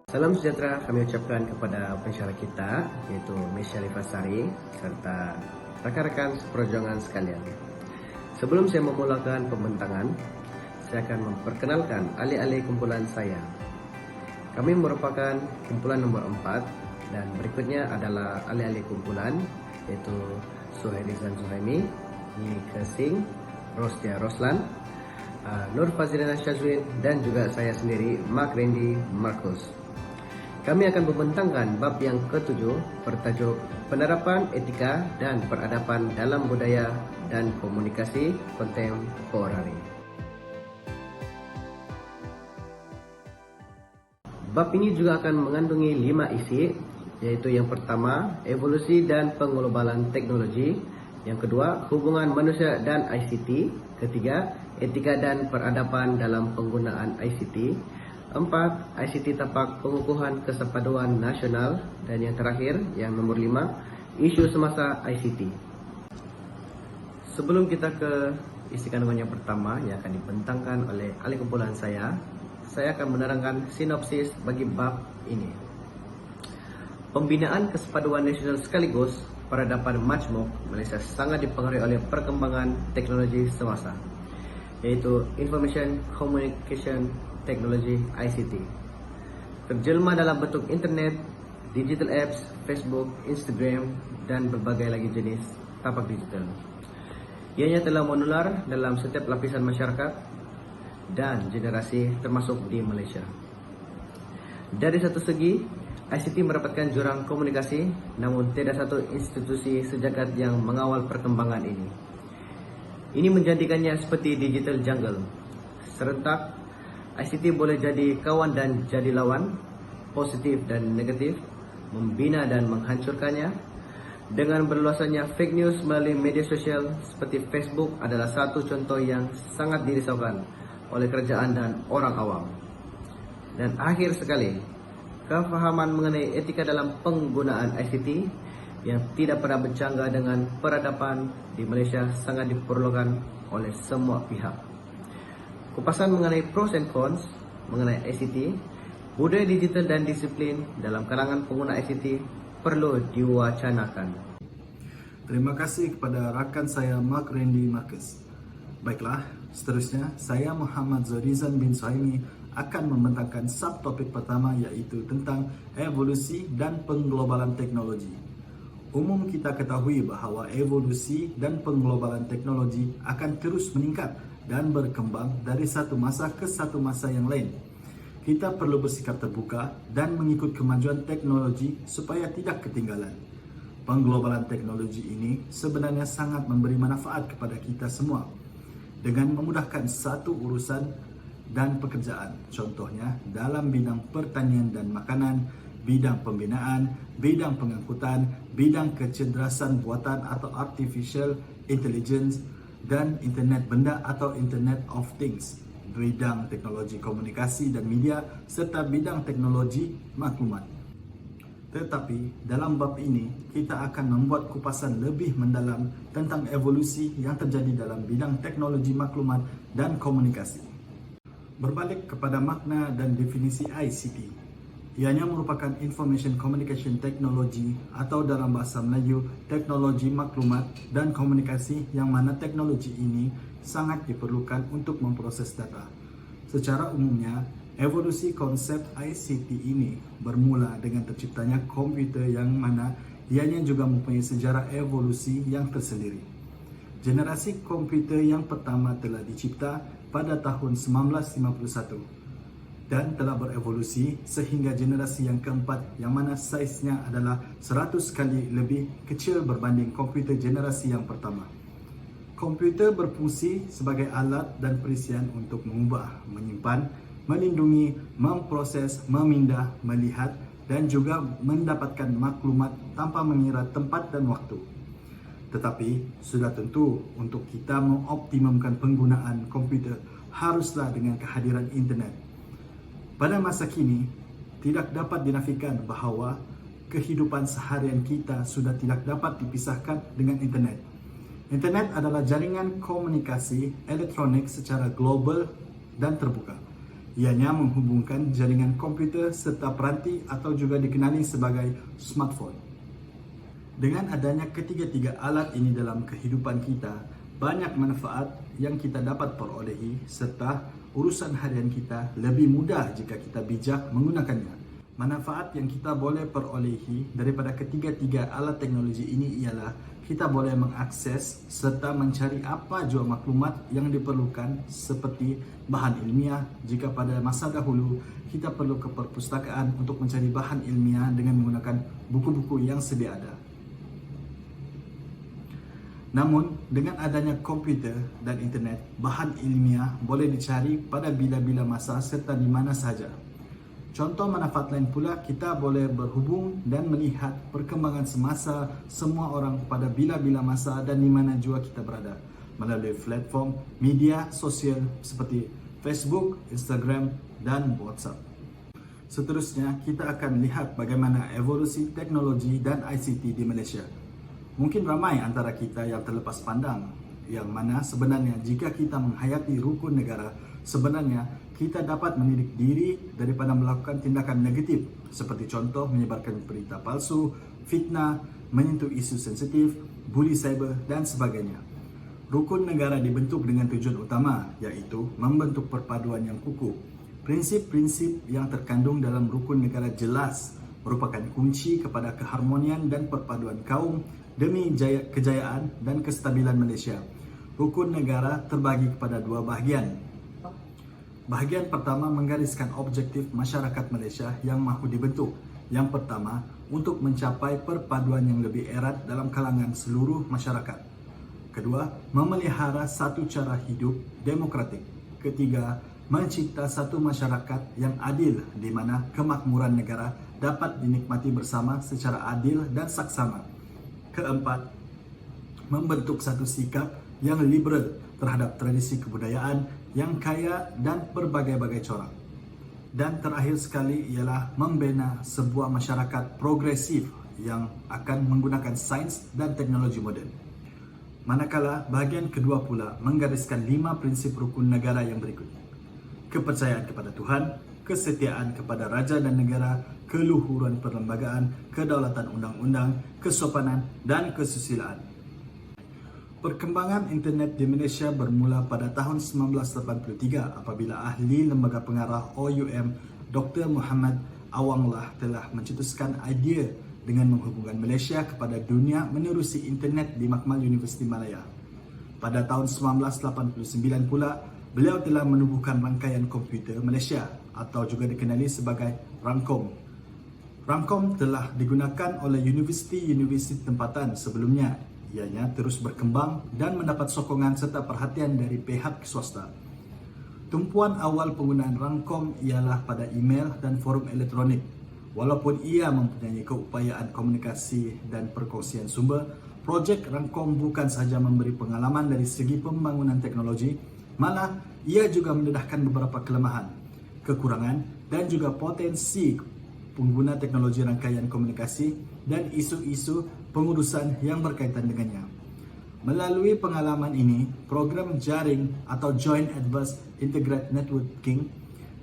Salam sejahtera kami ucapkan kepada pensyarah kita, yaitu Miss Syarifah Sari, serta rekan-rekan seperjuangan sekalian. Sebelum saya memulakan pembentangan, saya akan memperkenalkan ahli-ahli kumpulan saya. Kami merupakan kumpulan nomor 4, dan berikutnya adalah ahli-ahli kumpulan, yaitu Suhairizan Zuhaimi, Nika Singh, Rosdia Roslan, Nur Fazlina Syazwin, dan juga saya sendiri, Mark Randy Marcus. Kami akan membentangkan bab yang ke-7 bertajuk Penerapan Etika dan Peradaban dalam Budaya dan Komunikasi Kontemporari. Bab ini juga akan mengandungi 5 isi, yaitu yang pertama, evolusi dan penglobalan teknologi. Yang kedua, hubungan manusia dan ICT. Ketiga, etika dan peradaban dalam penggunaan ICT. 4. ICT tapak pengukuhan kesepaduan nasional. Dan yang terakhir, yang nomor 5, isu semasa ICT. Sebelum kita ke isi kandungan yang pertama yang akan dibentangkan oleh ahli kumpulan saya akan menerangkan sinopsis bagi bab ini. Pembinaan kesepaduan nasional sekaligus peradaban majmuk Malaysia sangat dipengaruhi oleh perkembangan teknologi semasa, yaitu Information Communication Technology ICT. Terjelma dalam bentuk internet, digital apps, Facebook, Instagram, dan berbagai lagi jenis tapak digital. Ianya telah menular dalam setiap lapisan masyarakat dan generasi termasuk di Malaysia. Dari satu segi, ICT mendapatkan jurang komunikasi, namun tidak satu institusi sejagat yang mengawal perkembangan ini. Ini menjadikannya seperti digital jungle. Serentak, ICT boleh jadi kawan dan jadi lawan, positif dan negatif, membina dan menghancurkannya. Dengan berluasannya fake news melalui media sosial seperti Facebook adalah satu contoh yang sangat dirisaukan oleh kerajaan dan orang awam. Dan akhir sekali, kefahaman mengenai etika dalam penggunaan ICT yang tidak pernah bercanggah dengan peradaban di Malaysia sangat diperlukan oleh semua pihak. Kupasan mengenai pros and cons mengenai ICT, budaya digital dan disiplin dalam kalangan pengguna ICT perlu diwacanakan. Terima kasih kepada rakan saya Mark Randy Marcus. Baiklah, seterusnya saya Muhammad Zorizan bin Suhaimi akan membentangkan subtopik pertama, iaitu tentang evolusi dan pengglobalan teknologi. Umum kita ketahui bahawa evolusi dan pengglobalan teknologi akan terus meningkat dan berkembang dari satu masa ke satu masa yang lain. Kita perlu bersikap terbuka dan mengikut kemajuan teknologi supaya tidak ketinggalan. Pengglobalan teknologi ini sebenarnya sangat memberi manfaat kepada kita semua dengan memudahkan satu urusan dan pekerjaan. Contohnya dalam bidang pertanian dan makanan, bidang pembinaan, bidang pengangkutan, bidang kecerdasan buatan atau artificial intelligence, dan internet benda atau Internet of Things, bidang teknologi komunikasi dan media, serta bidang teknologi maklumat. Tetapi dalam bab ini, kita akan membuat kupasan lebih mendalam tentang evolusi yang terjadi dalam bidang teknologi maklumat dan komunikasi. Berbalik kepada makna dan definisi ICT, ianya merupakan Information Communication Technology atau dalam bahasa Melayu, teknologi maklumat dan komunikasi, yang mana teknologi ini sangat diperlukan untuk memproses data. Secara umumnya, evolusi konsep ICT ini bermula dengan terciptanya komputer, yang mana ianya juga mempunyai sejarah evolusi yang tersendiri. Generasi komputer yang pertama telah dicipta pada tahun 1951 dan telah berevolusi sehingga generasi yang keempat, yang mana saiznya adalah 100 kali lebih kecil berbanding komputer generasi yang pertama. Komputer berfungsi sebagai alat dan perisian untuk mengubah, menyimpan, melindungi, memproses, memindah, melihat dan juga mendapatkan maklumat tanpa mengira tempat dan waktu. Tetapi sudah tentu untuk kita mengoptimumkan penggunaan komputer haruslah dengan kehadiran internet. Pada masa kini, tidak dapat dinafikan bahawa kehidupan seharian kita sudah tidak dapat dipisahkan dengan internet. Internet adalah jaringan komunikasi elektronik secara global dan terbuka. Ianya menghubungkan jaringan komputer serta peranti atau juga dikenali sebagai smartphone. Dengan adanya ketiga-tiga alat ini dalam kehidupan kita, banyak manfaat yang kita dapat perolehi serta urusan harian kita lebih mudah jika kita bijak menggunakannya. Manfaat yang kita boleh perolehi daripada ketiga-tiga alat teknologi ini ialah kita boleh mengakses serta mencari apa jua maklumat yang diperlukan seperti bahan ilmiah jika pada masa dahulu kita perlu ke perpustakaan untuk mencari bahan ilmiah dengan menggunakan buku-buku yang sedia ada. Namun, dengan adanya komputer dan internet, bahan ilmiah boleh dicari pada bila-bila masa serta di mana sahaja. Contoh manfaat lain pula, kita boleh berhubung dan melihat perkembangan semasa semua orang pada bila-bila masa dan di mana jua kita berada melalui platform media sosial seperti Facebook, Instagram, dan WhatsApp. Seterusnya, kita akan lihat bagaimana evolusi teknologi dan ICT di Malaysia. Mungkin ramai antara kita yang terlepas pandang, yang mana sebenarnya jika kita menghayati rukun negara, sebenarnya kita dapat mendidik diri daripada melakukan tindakan negatif seperti contoh menyebarkan berita palsu, fitnah, menyentuh isu sensitif, buli cyber dan sebagainya. Rukun negara dibentuk dengan tujuan utama iaitu membentuk perpaduan yang kukuh. Prinsip-prinsip yang terkandung dalam rukun negara jelas merupakan kunci kepada keharmonian dan perpaduan kaum demi kejayaan dan kestabilan Malaysia. Rukun negara terbagi kepada dua bahagian. Bahagian pertama menggariskan objektif masyarakat Malaysia yang mahu dibentuk. Yang pertama, untuk mencapai perpaduan yang lebih erat dalam kalangan seluruh masyarakat. Kedua, memelihara satu cara hidup demokratik. Ketiga, mencipta satu masyarakat yang adil di mana kemakmuran negara dapat dinikmati bersama secara adil dan saksama. Keempat, membentuk satu sikap yang liberal terhadap tradisi kebudayaan yang kaya dan berbagai-bagai corak. Dan terakhir sekali ialah membina sebuah masyarakat progresif yang akan menggunakan sains dan teknologi moden. Manakala bahagian kedua pula menggariskan 5 prinsip rukun negara yang berikut. Kepercayaan kepada Tuhan, kesetiaan kepada raja dan negara, keluhuran perlembagaan, kedaulatan undang-undang, kesopanan dan kesusilaan. Perkembangan internet di Malaysia bermula pada tahun 1983 apabila ahli lembaga pengarah OUM Dr. Muhammad Awanglah telah mencetuskan idea dengan menghubungkan Malaysia kepada dunia menerusi internet di Makmal Universiti Malaya. Pada tahun 1989 pula, beliau telah menubuhkan rangkaian komputer Malaysia atau juga dikenali sebagai RANCOM. RANCOM telah digunakan oleh universiti-universiti tempatan sebelumnya. Ianya terus berkembang dan mendapat sokongan serta perhatian dari pihak swasta. Tumpuan awal penggunaan RANCOM ialah pada email dan forum elektronik. Walaupun ia mempunyai keupayaan komunikasi dan perkongsian sumber, projek RANCOM bukan sahaja memberi pengalaman dari segi pembangunan teknologi, malah ia juga mendedahkan beberapa kelemahan, kekurangan dan juga potensi pengguna teknologi rangkaian komunikasi dan isu-isu pengurusan yang berkaitan dengannya. Melalui pengalaman ini, program jaring atau Joint Advanced Integrated Networking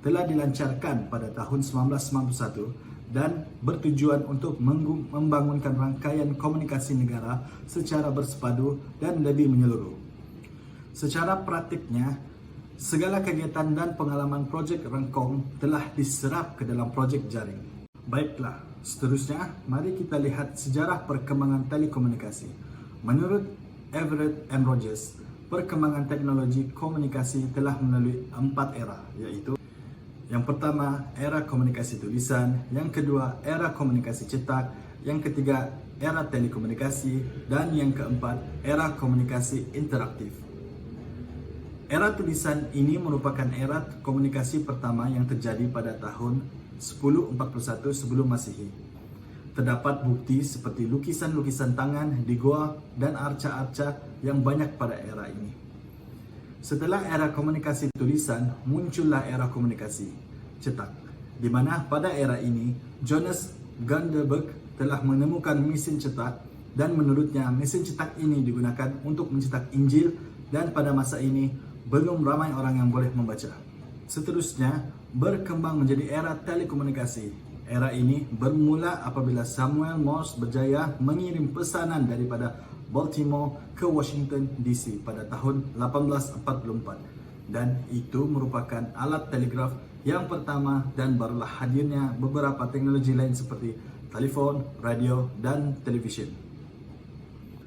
telah dilancarkan pada tahun 1991 dan bertujuan untuk membangunkan rangkaian komunikasi negara secara bersepadu dan lebih menyeluruh. Secara praktiknya, segala kegiatan dan pengalaman projek RANCOM telah diserap ke dalam projek jaring. Baiklah, seterusnya mari kita lihat sejarah perkembangan telekomunikasi. Menurut Everett M. Rogers, perkembangan teknologi komunikasi telah melalui 4 era, iaitu yang pertama, era komunikasi tulisan, yang kedua, era komunikasi cetak, yang ketiga, era telekomunikasi, dan yang keempat, era komunikasi interaktif. Era tulisan ini merupakan era komunikasi pertama yang terjadi pada tahun 1041 sebelum Masehi. Terdapat bukti seperti lukisan-lukisan tangan di goa dan arca-arca yang banyak pada era ini. Setelah era komunikasi tulisan, muncullah era komunikasi cetak, di mana pada era ini Johannes Gutenberg telah menemukan mesin cetak dan menurutnya mesin cetak ini digunakan untuk mencetak Injil dan pada masa ini belum ramai orang yang boleh membaca. Seterusnya, berkembang menjadi era telekomunikasi. Era ini bermula apabila Samuel Morse berjaya mengirim pesanan daripada Baltimore ke Washington DC pada tahun 1844, dan itu merupakan alat telegraf yang pertama, dan barulah hadirnya beberapa teknologi lain seperti telefon, radio, dan televisyen.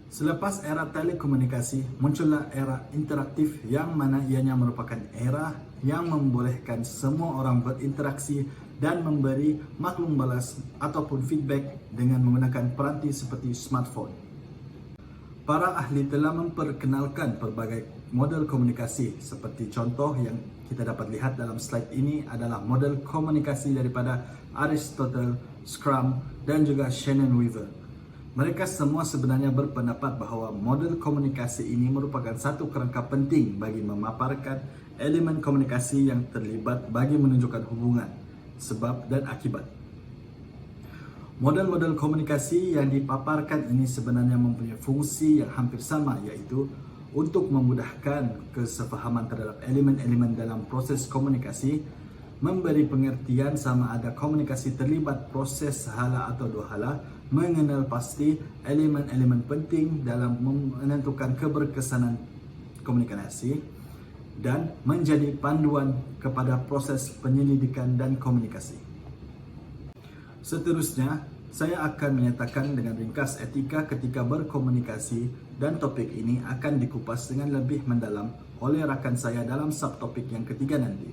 Selepas era telekomunikasi, muncullah era interaktif yang mana ianya merupakan era yang membolehkan semua orang berinteraksi dan memberi maklum balas ataupun feedback dengan menggunakan peranti seperti smartphone. Para ahli telah memperkenalkan pelbagai model komunikasi, seperti contoh yang kita dapat lihat dalam slide ini adalah model komunikasi daripada Aristotle, Scrum, dan juga Shannon Weaver. Mereka semua sebenarnya berpendapat bahawa model komunikasi ini merupakan satu kerangka penting bagi memaparkan elemen komunikasi yang terlibat bagi menunjukkan hubungan, sebab dan akibat. Model-model komunikasi yang dipaparkan ini sebenarnya mempunyai fungsi yang hampir sama, iaitu untuk memudahkan kesefahaman terhadap elemen-elemen dalam proses komunikasi, memberi pengertian sama ada komunikasi terlibat proses sehala atau dua hala, mengenal pasti elemen-elemen penting dalam menentukan keberkesanan komunikasi, dan menjadi panduan kepada proses penyelidikan dan komunikasi. Seterusnya, saya akan menyatakan dengan ringkas etika ketika berkomunikasi, dan topik ini akan dikupas dengan lebih mendalam oleh rakan saya dalam subtopik yang ketiga nanti.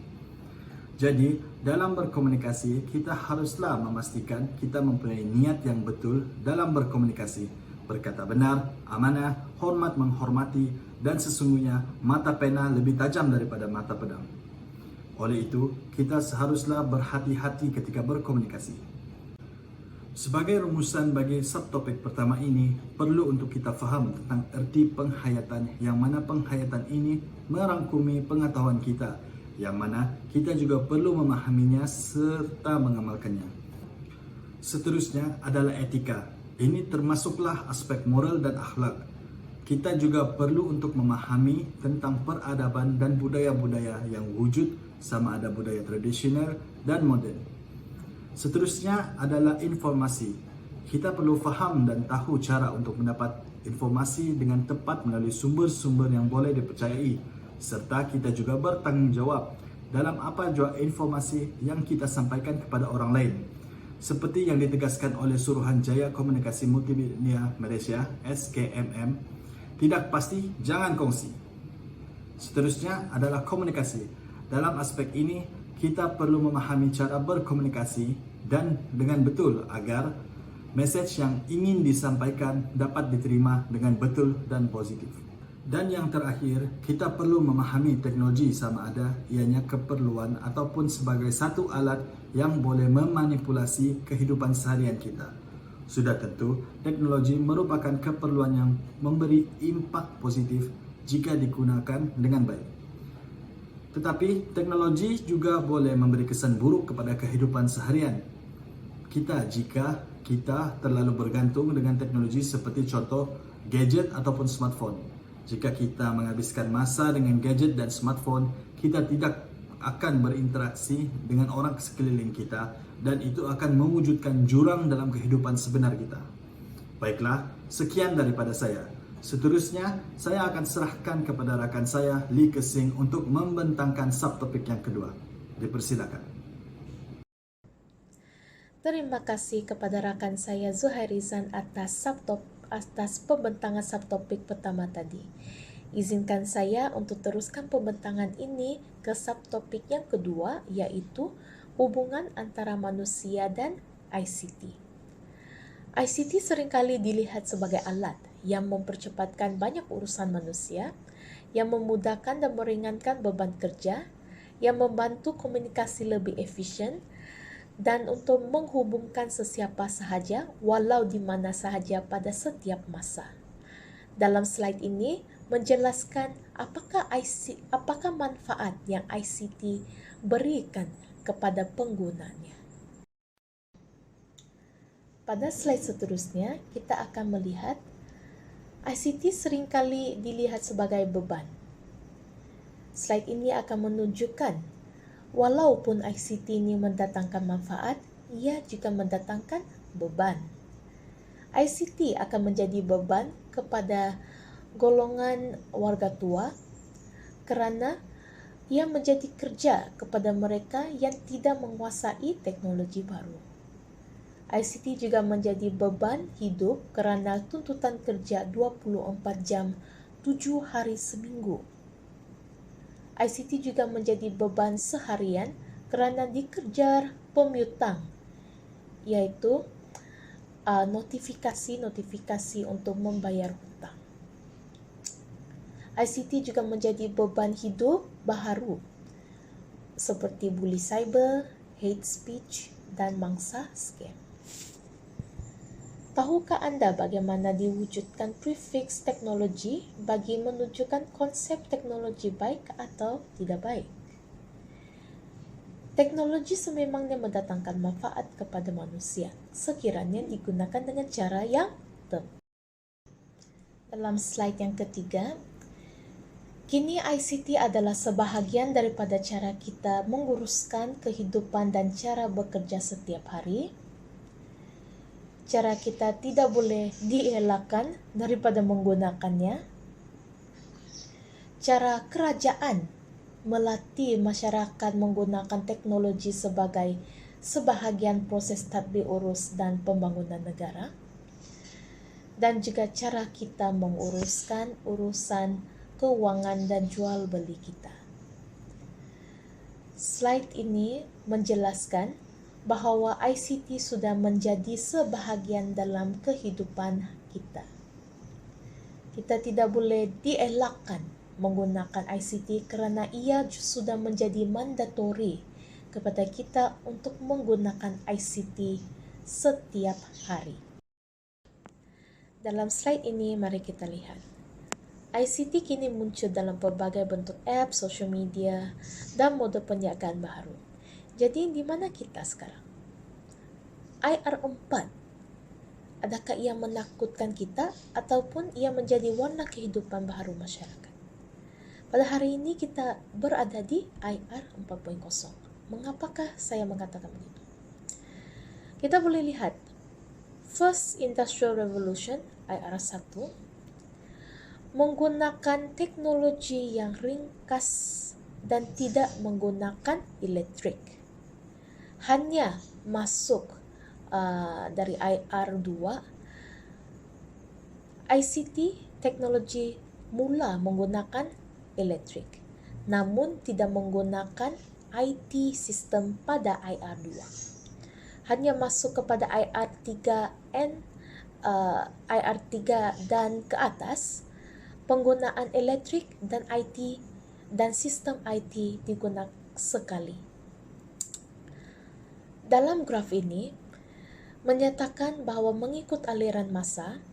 Jadi, dalam berkomunikasi, kita haruslah memastikan kita mempunyai niat yang betul dalam berkomunikasi, berkata benar, amanah, hormat menghormati, dan sesungguhnya mata pena lebih tajam daripada mata pedang. Oleh itu, kita seharuslah berhati-hati ketika berkomunikasi. Sebagai rumusan bagi subtopik pertama ini, perlu untuk kita faham tentang erti penghayatan, yang mana penghayatan ini merangkumi pengetahuan kita, yang mana kita juga perlu memahaminya serta mengamalkannya. Seterusnya adalah etika. Ini termasuklah aspek moral dan akhlak. Kita juga perlu untuk memahami tentang peradaban dan budaya-budaya yang wujud, sama ada budaya tradisional dan moden. Seterusnya adalah informasi. Kita perlu faham dan tahu cara untuk mendapat informasi dengan tepat melalui sumber-sumber yang boleh dipercayai, serta kita juga bertanggungjawab dalam apa jua informasi yang kita sampaikan kepada orang lain. Seperti yang ditegaskan oleh Suruhanjaya Komunikasi Multimedia Malaysia (SKMM), tidak pasti jangan kongsi. Seterusnya adalah komunikasi. Dalam aspek ini, kita perlu memahami cara berkomunikasi dan dengan betul agar mesej yang ingin disampaikan dapat diterima dengan betul dan positif. Dan yang terakhir, kita perlu memahami teknologi sama ada ianya keperluan ataupun sebagai satu alat yang boleh memanipulasi kehidupan seharian kita. Sudah tentu, teknologi merupakan keperluan yang memberi impak positif jika digunakan dengan baik. Tetapi teknologi juga boleh memberi kesan buruk kepada kehidupan seharian kita jika kita terlalu bergantung dengan teknologi, seperti contoh gadget ataupun smartphone. Jika kita menghabiskan masa dengan gadget dan smartphone, kita tidak akan berinteraksi dengan orang sekeliling kita, dan itu akan mewujudkan jurang dalam kehidupan sebenar kita. Baiklah, sekian daripada saya. Seterusnya, saya akan serahkan kepada rakan saya, Lee Kesing, untuk membentangkan subtopik yang kedua. Dipersilakan. Terima kasih kepada rakan saya Zuhairizan atas pembentangan subtopik pertama tadi. Izinkan saya untuk teruskan pembentangan ini ke subtopik yang kedua, iaitu hubungan antara manusia dan ICT. ICT seringkali dilihat sebagai alat yang mempercepatkan banyak urusan manusia, yang memudahkan dan meringankan beban kerja, yang membantu komunikasi lebih efisien, dan untuk menghubungkan sesiapa sahaja walau di mana sahaja pada setiap masa. Dalam slide ini menjelaskan apakah manfaat yang ICT berikan kepada penggunanya. Pada slide seterusnya, kita akan melihat ICT seringkali dilihat sebagai beban. Slide ini akan menunjukkan Walaupun ICT ini mendatangkan manfaat, ia juga mendatangkan beban. ICT akan menjadi beban kepada golongan warga tua kerana ia menjadi kerja kepada mereka yang tidak menguasai teknologi baru. ICT juga menjadi beban hidup kerana tuntutan kerja 24 jam 7 hari seminggu. ICT juga menjadi beban seharian kerana dikejar pemiutang, iaitu notifikasi-notifikasi untuk membayar hutang. ICT juga menjadi beban hidup baharu seperti bully cyber, hate speech, dan mangsa scam. Tahukah anda bagaimana diwujudkan prefix teknologi bagi menunjukkan konsep teknologi baik atau tidak baik? Teknologi sememangnya mendatangkan manfaat kepada manusia sekiranya digunakan dengan cara yang tepat. Dalam slide yang ketiga, kini ICT adalah sebahagian daripada cara kita menguruskan kehidupan dan cara bekerja setiap hari. Cara kita tidak boleh dielakkan daripada menggunakannya. Cara kerajaan melatih masyarakat menggunakan teknologi sebagai sebahagian proses tadbir urus dan pembangunan negara. Dan juga cara kita menguruskan urusan keuangan dan jual beli kita. Slide ini menjelaskan bahawa ICT sudah menjadi sebahagian dalam kehidupan kita. Kita tidak boleh dielakkan menggunakan ICT kerana ia sudah menjadi mandatori kepada kita untuk menggunakan ICT setiap hari. Dalam slide ini mari kita lihat. ICT kini muncul dalam pelbagai bentuk app, social media dan mode penjagaan baru. Jadi di mana kita sekarang? IR4, adakah ia menakutkan kita ataupun ia menjadi warna kehidupan baharu masyarakat? Pada hari ini kita berada di IR 4.0. Mengapakah saya mengatakan begitu? Kita boleh lihat First Industrial Revolution IR1 menggunakan teknologi yang ringkas dan tidak menggunakan elektrik. Hanya masuk dari IR2, ICT teknologi mula menggunakan elektrik, namun tidak menggunakan IT sistem pada IR2. Hanya masuk kepada IR3 dan ke atas, penggunaan elektrik dan IT dan sistem IT digunakan sekali. Dalam graf ini menyatakan bahawa mengikut aliran masa,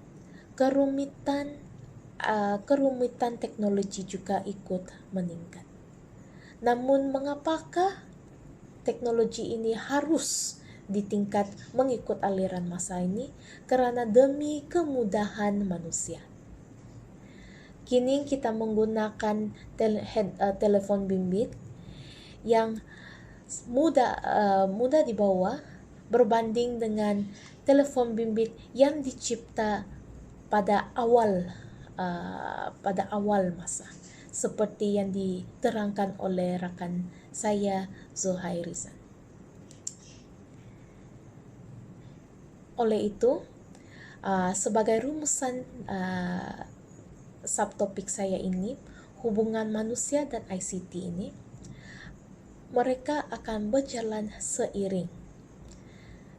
kerumitan teknologi juga ikut meningkat. Namun mengapakah teknologi ini harus ditingkat mengikut aliran masa ini? Kerana demi kemudahan manusia. Kini kita menggunakan telefon bimbit yang mudah dibawa berbanding dengan telefon bimbit yang dicipta pada awal masa, seperti yang diterangkan oleh rakan saya Zuhairizan. Oleh itu, sebagai rumusan subtopik saya ini, hubungan manusia dan ICT ini, mereka akan berjalan seiring.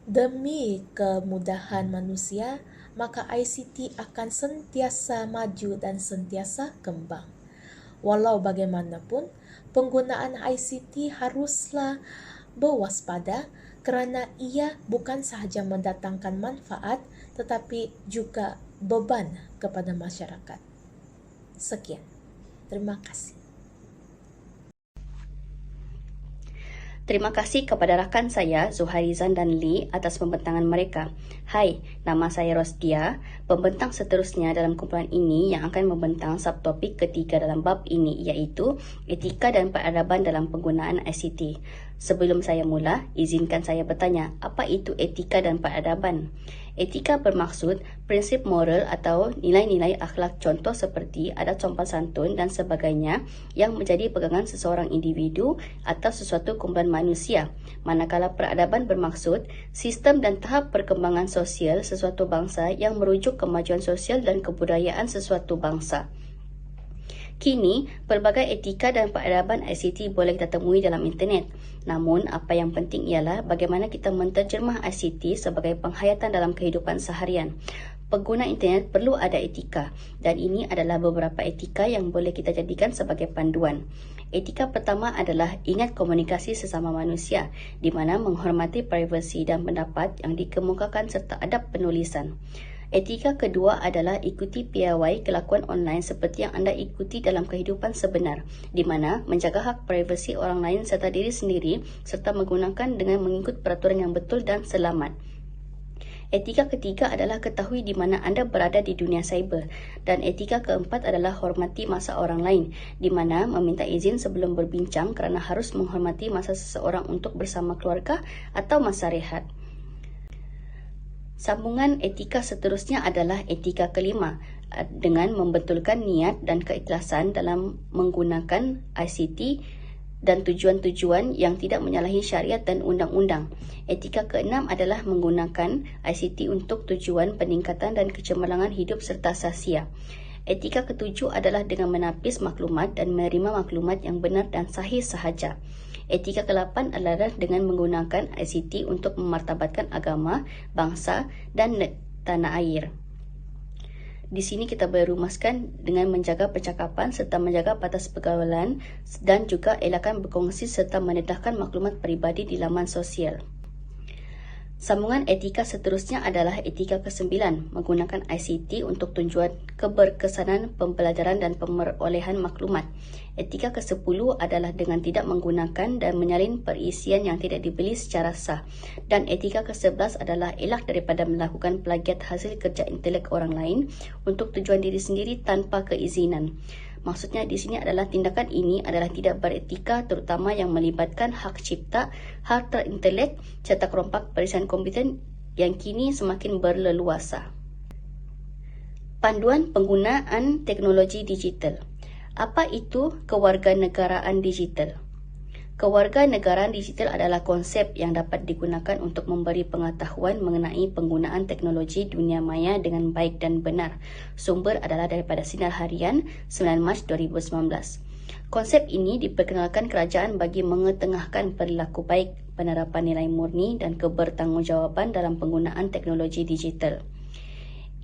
Demi kemudahan manusia, maka ICT akan sentiasa maju dan sentiasa kembang. Walau bagaimanapun, penggunaan ICT haruslah berwaspada kerana ia bukan sahaja mendatangkan manfaat tetapi juga beban kepada masyarakat. Sekian. Terima kasih. Terima kasih kepada rakan saya, Zuhairizan dan Lee atas pembentangan mereka. Hai, nama saya Rosdia, pembentang seterusnya dalam kumpulan ini yang akan membentang subtopik ketiga dalam bab ini iaitu etika dan peradaban dalam penggunaan ICT. Sebelum saya mula, izinkan saya bertanya, apa itu etika dan peradaban? Etika bermaksud prinsip moral atau nilai-nilai akhlak contoh seperti adat sopan santun dan sebagainya yang menjadi pegangan seseorang individu atau sesuatu kumpulan manusia. Manakala peradaban bermaksud sistem dan tahap perkembangan sosial sesuatu bangsa yang merujuk kemajuan sosial dan kebudayaan sesuatu bangsa. Kini, pelbagai etika dan peradaban ICT boleh kita temui dalam internet. Namun, apa yang penting ialah bagaimana kita menterjemah ICT sebagai penghayatan dalam kehidupan seharian. Pengguna internet perlu ada etika dan ini adalah beberapa etika yang boleh kita jadikan sebagai panduan. Etika pertama adalah ingat komunikasi sesama manusia di mana menghormati privasi dan pendapat yang dikemukakan serta adab penulisan. Etika kedua adalah ikuti piawai kelakuan online seperti yang anda ikuti dalam kehidupan sebenar, di mana menjaga hak privasi orang lain serta diri sendiri serta menggunakan dengan mengikut peraturan yang betul dan selamat. Etika ketiga adalah ketahui di mana anda berada di dunia cyber dan etika keempat adalah hormati masa orang lain, di mana meminta izin sebelum berbincang kerana harus menghormati masa seseorang untuk bersama keluarga atau masa rehat. Sambungan etika seterusnya adalah etika kelima dengan membetulkan niat dan keikhlasan dalam menggunakan ICT dan tujuan-tujuan yang tidak menyalahi syariat dan undang-undang. Etika keenam adalah menggunakan ICT untuk tujuan peningkatan dan kecemerlangan hidup serta sahsia. Etika ketujuh adalah dengan menapis maklumat dan menerima maklumat yang benar dan sahih sahaja. Etika ke-8 adalah dengan menggunakan ICT untuk memartabatkan agama, bangsa dan tanah air. Di sini kita boleh rumuskan dengan menjaga percakapan serta menjaga batas pergaulan dan juga elakkan berkongsi serta mendedahkan maklumat peribadi di laman sosial. Sambungan etika seterusnya adalah etika ke-9, menggunakan ICT untuk tujuan keberkesanan pembelajaran dan pemerolehan maklumat. Etika ke-10 adalah dengan tidak menggunakan dan menyalin perisian yang tidak dibeli secara sah. Dan etika ke-11 adalah elak daripada melakukan plagiat hasil kerja intelek orang lain untuk tujuan diri sendiri tanpa keizinan. Maksudnya di sini adalah tindakan ini adalah tidak beretika terutama yang melibatkan hak cipta, hak terintelek serta kerompak perisian komputer yang kini semakin berleluasa. Panduan penggunaan teknologi digital. Apa itu kewarganegaraan digital? Kewarganegaraan digital adalah konsep yang dapat digunakan untuk memberi pengetahuan mengenai penggunaan teknologi dunia maya dengan baik dan benar. Sumber adalah daripada Sinar Harian 9 Mac 2019. Konsep ini diperkenalkan kerajaan bagi mengetengahkan perilaku baik, penerapan nilai murni dan kebertanggungjawaban dalam penggunaan teknologi digital.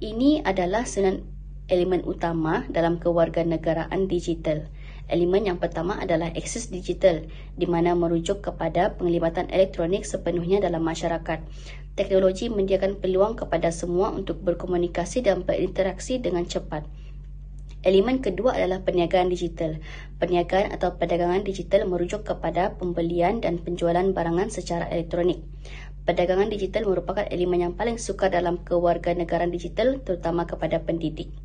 Ini adalah 9 elemen utama dalam kewarganegaraan digital. Elemen yang pertama adalah akses digital, di mana merujuk kepada penglibatan elektronik sepenuhnya dalam masyarakat. Teknologi menyediakan peluang kepada semua untuk berkomunikasi dan berinteraksi dengan cepat. Elemen kedua adalah perniagaan digital. Perniagaan atau perdagangan digital merujuk kepada pembelian dan penjualan barangan secara elektronik. Perdagangan digital merupakan elemen yang paling sukar dalam kewarganegaraan digital, terutama kepada pendidik.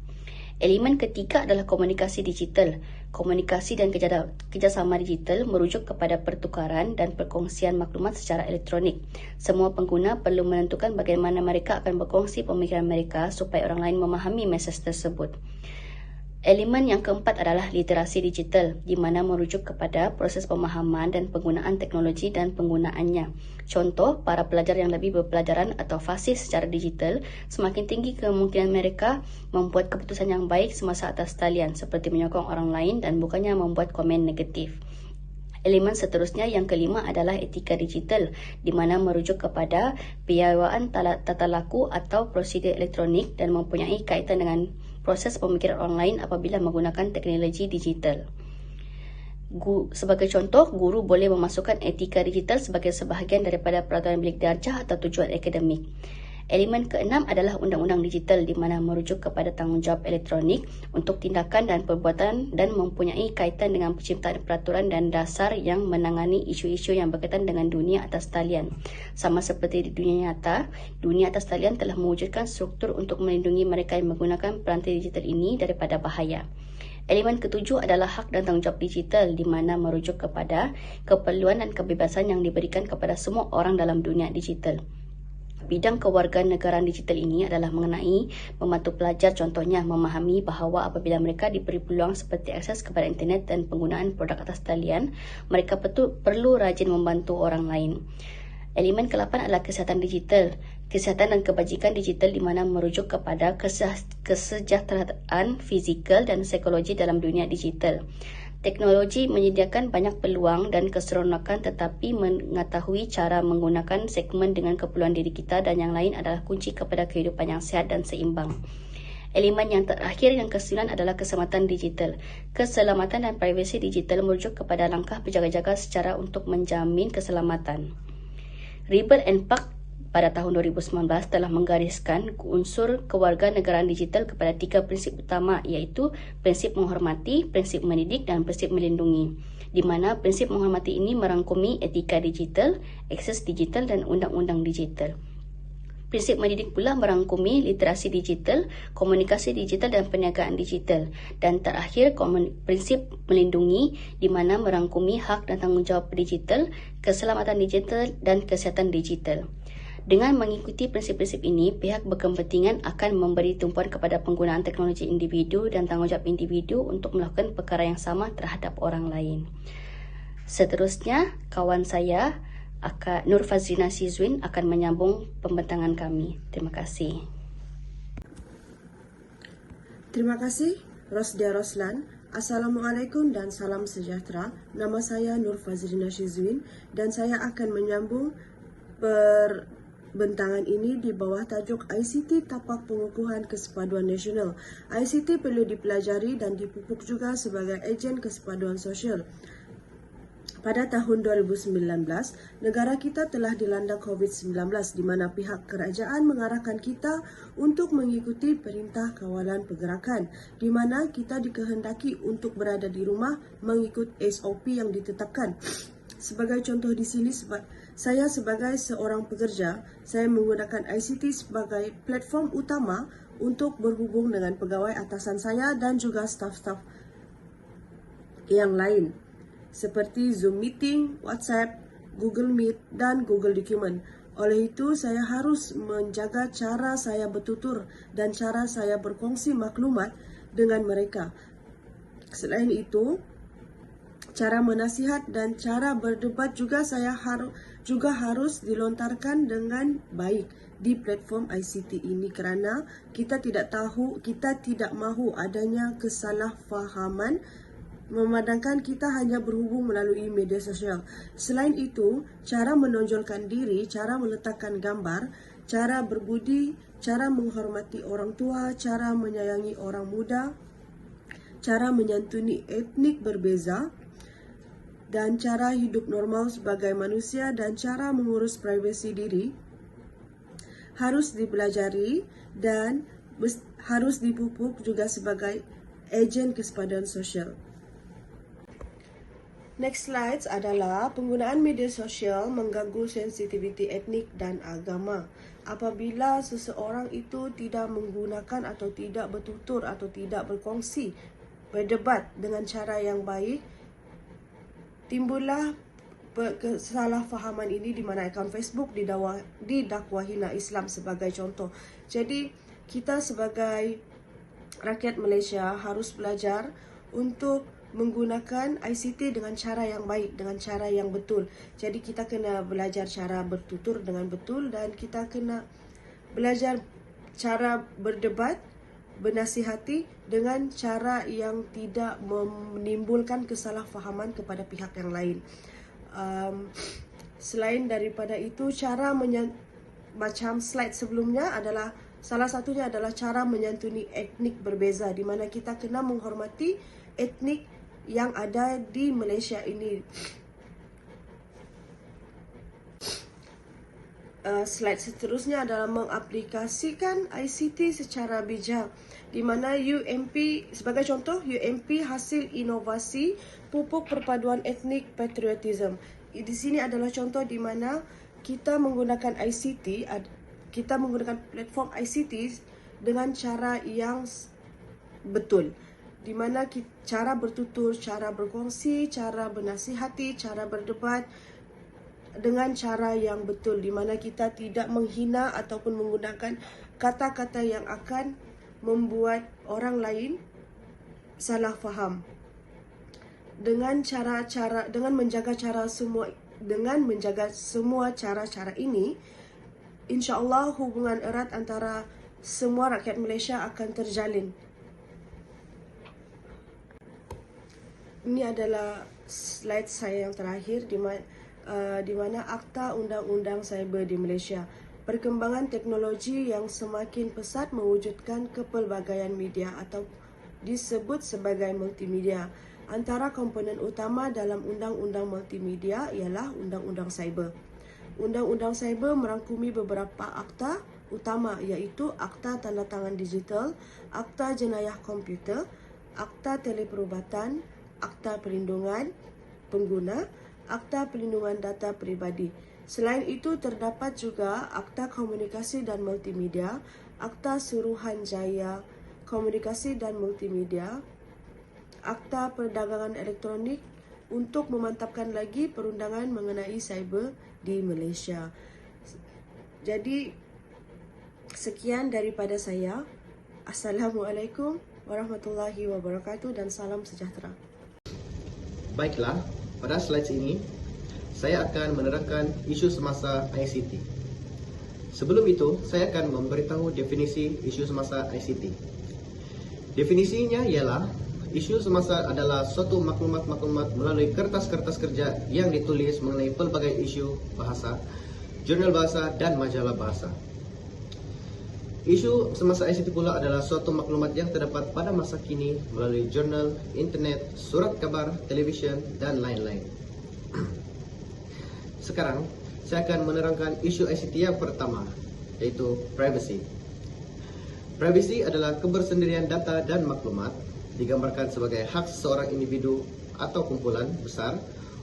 Elemen ketiga adalah komunikasi digital. Komunikasi dan kerjasama digital merujuk kepada pertukaran dan perkongsian maklumat secara elektronik. Semua pengguna perlu menentukan bagaimana mereka akan berkongsi pemikiran mereka supaya orang lain memahami mesej tersebut. Elemen yang keempat adalah literasi digital, di mana merujuk kepada proses pemahaman dan penggunaan teknologi dan penggunaannya. Contoh, para pelajar yang lebih berpelajaran atau fasih secara digital, semakin tinggi kemungkinan mereka membuat keputusan yang baik semasa atas talian, seperti menyokong orang lain dan bukannya membuat komen negatif. Elemen seterusnya yang kelima adalah etika digital, di mana merujuk kepada piawaian tata laku atau prosedur elektronik dan mempunyai kaitan dengan proses pemikiran orang lain apabila menggunakan teknologi digital. Sebagai contoh, guru boleh memasukkan etika digital sebagai sebahagian daripada peraturan bilik darjah atau tujuan akademik. Elemen keenam adalah undang-undang digital di mana merujuk kepada tanggungjawab elektronik untuk tindakan dan perbuatan dan mempunyai kaitan dengan penciptaan peraturan dan dasar yang menangani isu-isu yang berkaitan dengan dunia atas talian. Sama seperti di dunia nyata, dunia atas talian telah mewujudkan struktur untuk melindungi mereka yang menggunakan peranti digital ini daripada bahaya. Elemen ketujuh adalah hak dan tanggungjawab digital di mana merujuk kepada keperluan dan kebebasan yang diberikan kepada semua orang dalam dunia digital. Bidang kewarganegaraan digital ini adalah mengenai membantu pelajar, contohnya memahami bahawa apabila mereka diberi peluang seperti akses kepada internet dan penggunaan produk atas talian, mereka perlu rajin membantu orang lain. Elemen ke-8 adalah kesihatan digital. Kesihatan dan kebajikan digital di mana merujuk kepada kesejahteraan fizikal dan psikologi dalam dunia digital. Teknologi menyediakan banyak peluang dan keseronokan, tetapi mengetahui cara menggunakan segmen dengan keperluan diri kita dan yang lain adalah kunci kepada kehidupan yang sihat dan seimbang. Elemen yang terakhir yang ke-9 adalah keselamatan digital. Keselamatan dan privasi digital merujuk kepada langkah berjaga-jaga secara untuk menjamin keselamatan. Ribble and Park pada tahun 2019 telah menggariskan unsur kewarganegaraan digital kepada 3 prinsip utama, iaitu prinsip menghormati, prinsip mendidik dan prinsip melindungi. Di mana prinsip menghormati ini merangkumi etika digital, akses digital dan undang-undang digital. Prinsip mendidik pula merangkumi literasi digital, komunikasi digital dan perniagaan digital. Dan terakhir, prinsip melindungi di mana merangkumi hak dan tanggungjawab digital, keselamatan digital dan kesihatan digital. Dengan mengikuti prinsip-prinsip ini, pihak berkepentingan akan memberi tumpuan kepada penggunaan teknologi individu dan tanggungjawab individu untuk melakukan perkara yang sama terhadap orang lain. Seterusnya, kawan saya, Nur Fazrina Shizwin akan menyambung pembentangan kami. Terima kasih. Terima kasih, Rosdia Roslan. Assalamualaikum dan salam sejahtera. Nama saya Nur Fazrina Shizwin dan saya akan menyambung bentangan ini di bawah tajuk ICT Tapak Pengukuhan Kesepaduan Nasional. ICT perlu dipelajari dan dipupuk juga sebagai ejen kesepaduan sosial. Pada tahun 2019, negara kita telah dilanda COVID-19 di mana pihak kerajaan mengarahkan kita untuk mengikuti perintah kawalan pergerakan di mana kita dikehendaki untuk berada di rumah mengikut SOP yang ditetapkan. Sebagai contoh di sini, saya sebagai seorang pekerja, saya menggunakan ICT sebagai platform utama untuk berhubung dengan pegawai atasan saya dan juga staf-staf yang lain seperti Zoom Meeting, WhatsApp, Google Meet dan Google Document. Oleh itu, saya harus menjaga cara saya bertutur dan cara saya berkongsi maklumat dengan mereka. Selain itu, cara menasihat dan cara berdebat juga harus dilontarkan dengan baik di platform ICT ini kerana kita tidak mahu adanya kesalahfahaman memandangkan kita hanya berhubung melalui media sosial. Selain itu, cara menonjolkan diri, cara meletakkan gambar, cara berbudi, cara menghormati orang tua, cara menyayangi orang muda, cara menyantuni etnik berbeza, dan cara hidup normal sebagai manusia dan cara mengurus privasi diri harus dipelajari dan harus dipupuk juga sebagai ejen kesepaduan sosial. Next slides adalah penggunaan media sosial mengganggu sensitiviti etnik dan agama. Apabila seseorang itu tidak menggunakan atau tidak bertutur atau tidak berkongsi, berdebat dengan cara yang baik, timbullah kesalahfahaman ini di mana akaun Facebook didakwahi Islam sebagai contoh. Jadi, kita sebagai rakyat Malaysia harus belajar untuk menggunakan ICT dengan cara yang baik, dengan cara yang betul. Jadi kita kena belajar cara bertutur dengan betul dan kita kena belajar cara berdebat, bernasihati dengan cara yang tidak menimbulkan kesalahfahaman kepada pihak yang lain. Selain daripada itu, macam slide sebelumnya adalah salah satunya adalah cara menyantuni etnik berbeza di mana kita kena menghormati etnik yang ada di Malaysia ini. slide seterusnya adalah mengaplikasikan ICT secara bijak, di mana UMP sebagai contoh, UMP hasil inovasi pupuk perpaduan etnik patriotism. Di sini adalah contoh di mana kita menggunakan ICT, kita menggunakan platform ICT dengan cara yang betul, di mana cara bertutur, cara berkongsi, cara bernasihati, cara berdebat dengan cara yang betul, di mana kita tidak menghina ataupun menggunakan kata-kata yang akan membuat orang lain salah faham. Dengan menjaga semua cara-cara ini, insya-Allah hubungan erat antara semua rakyat Malaysia akan terjalin. Ini adalah slide saya yang terakhir di mana Akta Undang-Undang Cyber di Malaysia. Perkembangan teknologi yang semakin pesat mewujudkan kepelbagaian media atau disebut sebagai multimedia. Antara komponen utama dalam Undang-Undang Multimedia ialah Undang-Undang Cyber. Undang-Undang Cyber merangkumi beberapa akta utama, iaitu Akta Tandatangan Digital, Akta Jenayah Komputer, Akta Teleperubatan, Akta Perlindungan Pengguna, Akta Perlindungan Data Peribadi. Selain itu, terdapat juga Akta Komunikasi dan Multimedia, Akta Suruhanjaya Komunikasi dan Multimedia, Akta Perdagangan Elektronik untuk memantapkan lagi perundangan mengenai cyber di Malaysia. Jadi, sekian daripada saya. Assalamualaikum warahmatullahi wabarakatuh dan salam sejahtera. Baiklah, pada slide ini saya akan menerangkan isu semasa ICT. Sebelum itu, saya akan memberitahu definisi isu semasa ICT. Definisinya ialah isu semasa adalah suatu maklumat-maklumat melalui kertas-kertas kerja yang ditulis mengenai pelbagai isu bahasa, jurnal bahasa dan majalah bahasa. Isu semasa ICT pula adalah suatu maklumat yang terdapat pada masa kini melalui jurnal, internet, surat kabar, televisyen dan lain-lain. Sekarang, saya akan menerangkan isu ICT yang pertama, yaitu privacy. Privacy adalah kebersendirian data dan maklumat, digambarkan sebagai hak seorang individu atau kumpulan besar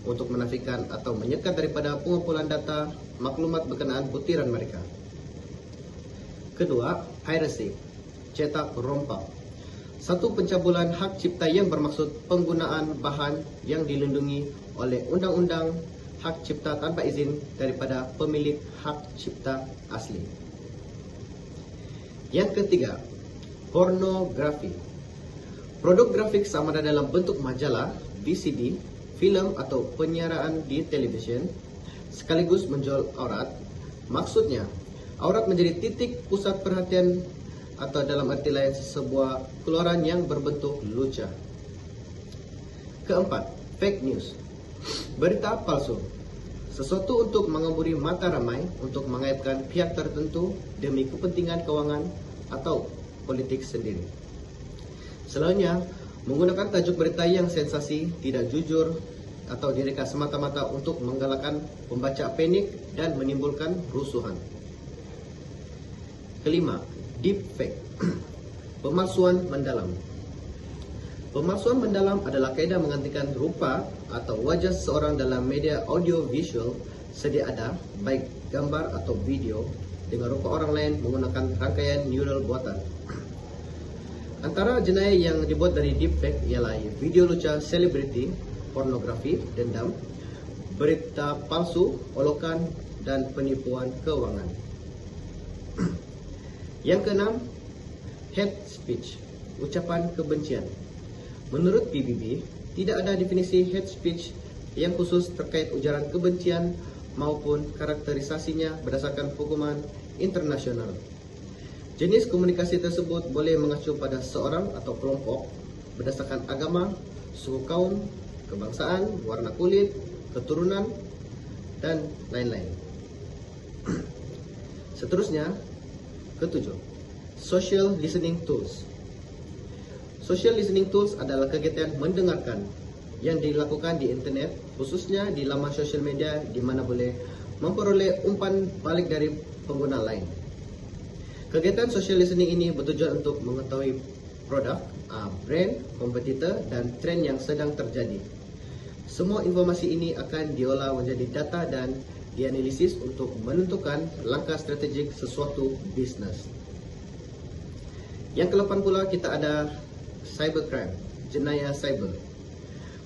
untuk menafikan atau menyekat daripada pengumpulan data maklumat berkenaan butiran mereka. Kedua, piracy, cetak rompak. Satu pencabulan hak cipta yang bermaksud penggunaan bahan yang dilindungi oleh undang-undang hak cipta tanpa izin daripada pemilik hak cipta asli. Yang ketiga, pornografi. Produk grafik sama ada dalam bentuk majalah, VCD, filem atau penyiaran di televisyen sekaligus menjual aurat. Maksudnya, aurat menjadi titik pusat perhatian atau dalam arti lain sebuah keluaran yang berbentuk lucah. Keempat, fake news. Berita palsu. Sesuatu untuk mengeburi mata ramai untuk mengaibkan pihak tertentu demi kepentingan kewangan atau politik sendiri. Selainnya, menggunakan tajuk berita yang sensasi, tidak jujur atau direka semata-mata untuk menggalakkan pembaca panik dan menimbulkan rusuhan. Kelima, deepfake. Pemalsuan mendalam. Pemalsuan mendalam adalah kaedah menggantikan rupa atau wajah seseorang dalam media audio visual sedia ada, baik gambar atau video, dengan rupa orang lain menggunakan rangkaian neural buatan. Antara jenayah yang dibuat dari deepfake ialah video lucah selebriti, pornografi, dendam, berita palsu, olokan, dan penipuan kewangan. Yang keenam, hate speech, ucapan kebencian. Menurut PBB, tidak ada definisi hate speech yang khusus terkait ujaran kebencian maupun karakterisasinya berdasarkan hukuman internasional. Jenis komunikasi tersebut boleh mengacu pada seorang atau kelompok berdasarkan agama, suku kaum, kebangsaan, warna kulit, keturunan, dan lain-lain. Seterusnya, ketujuh, social listening tools. Social listening tools adalah kegiatan mendengarkan yang dilakukan di internet, khususnya di laman sosial media di mana boleh memperoleh umpan balik dari pengguna lain. Kegiatan social listening ini bertujuan untuk mengetahui produk, brand, kompetitor dan trend yang sedang terjadi. Semua informasi ini akan diolah menjadi data dan dianalisis untuk menentukan langkah strategik sesuatu bisnes. Yang ke-8 pula kita ada cybercrime, jenayah cyber.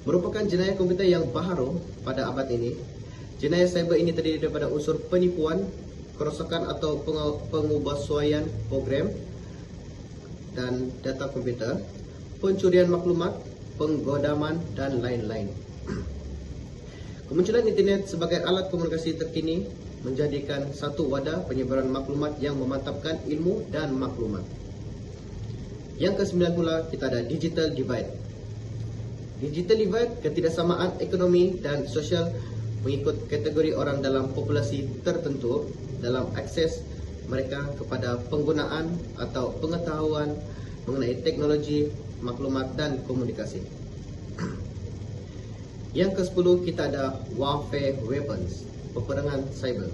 Merupakan jenayah komputer yang baru pada abad ini. Jenayah cyber ini terdiri daripada unsur penipuan, kerosakan atau pengubahsuaian program dan data komputer, pencurian maklumat, penggodaman dan lain-lain. Kemunculan internet sebagai alat komunikasi terkini menjadikan satu wadah penyebaran maklumat yang memantapkan ilmu dan maklumat. Yang ke-9 pula kita ada digital divide. Digital divide, ketidaksamaan ekonomi dan sosial mengikut kategori orang dalam populasi tertentu dalam akses mereka kepada penggunaan atau pengetahuan mengenai teknologi, maklumat dan komunikasi. Yang ke-10 kita ada warfare weapons, peperangan cyber.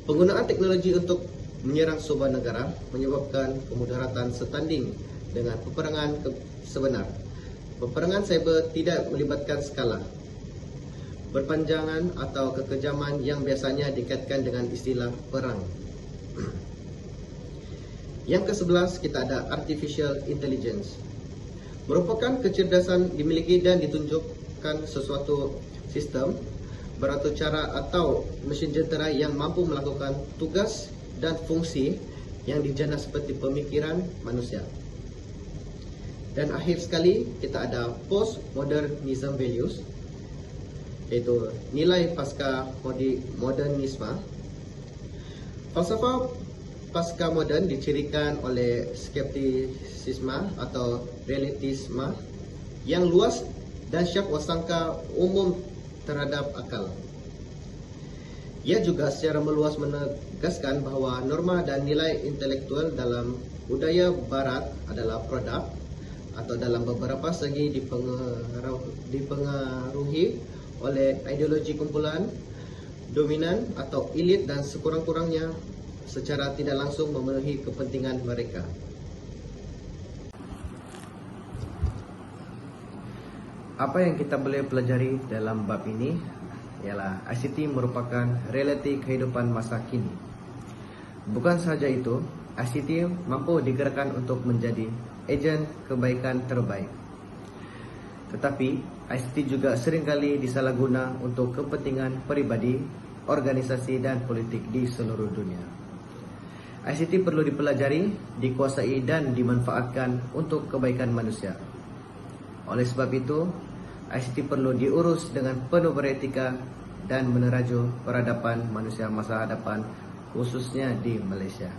Penggunaan teknologi untuk menyerang sebuah negara menyebabkan kemudaratan setanding dengan peperangan sebenar. Peperangan cyber tidak melibatkan skala, berpanjangan atau kekejaman yang biasanya dikaitkan dengan istilah perang. Yang ke-11 kita ada artificial intelligence. Merupakan kecerdasan dimiliki dan ditunjukkan sesuatu sistem beratur cara atau mesin jentera yang mampu melakukan tugas dan fungsi yang dijana seperti pemikiran manusia. Dan akhir sekali kita ada postmodernism values, iaitu nilai pasca modernisme. Falsafah pasca modern dicirikan oleh skeptisisme atau relativisme yang luas dan syak wasangka umum terhadap akal. Ia juga secara meluas menegaskan bahawa norma dan nilai intelektual dalam budaya barat adalah produk atau dalam beberapa segi dipengaruhi oleh ideologi kumpulan dominan atau elit dan sekurang-kurangnya secara tidak langsung memenuhi kepentingan mereka. Apa yang kita boleh pelajari dalam bab ini ialah ICT merupakan realiti kehidupan masa kini. Bukan sahaja itu, ICT mampu digerakkan untuk menjadi ejen kebaikan terbaik. Tetapi, ICT juga seringkali disalahguna untuk kepentingan peribadi, organisasi dan politik di seluruh dunia. ICT perlu dipelajari, dikuasai dan dimanfaatkan untuk kebaikan manusia. Oleh sebab itu, ICT perlu diurus dengan penuh beretika dan meneraju peradaban manusia masa hadapan, khususnya di Malaysia.